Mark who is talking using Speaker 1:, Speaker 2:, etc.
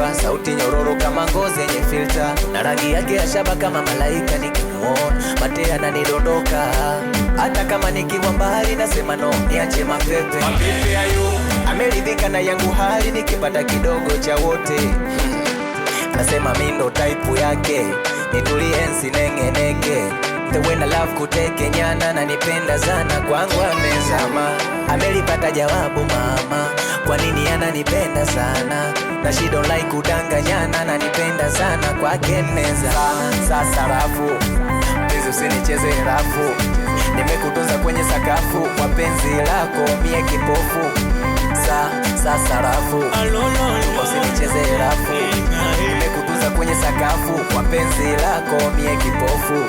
Speaker 1: mremba, sauti nyororo kama ngozi yenye filter, na rangi yake ya shaba kama malaika. Nikimuona mate yananidondoka, hata kama nikiwa mbali nasema no, niache mapepe. Mapepe hayo ameridhika na yangu hali, nikipata kidogo cha wote nasema mimi ndo type yake, nitulie nsinengeneke. The way I love kuteke nyana, na nipenda sana, kwangu amezama. Amelipata jawabu mama, kwa nini ananipenda sana, na she don't like kudanganyana, na nipenda sana, kwake meza. Sasa rafu, please usinicheze rafu, nimekutunza kwenye sakafu, kwa penzi lako mie kipofu. Sasa rafu, usinicheze rafu, nimekutunza kwenye sakafu, kwa penzi lako mie kipofu.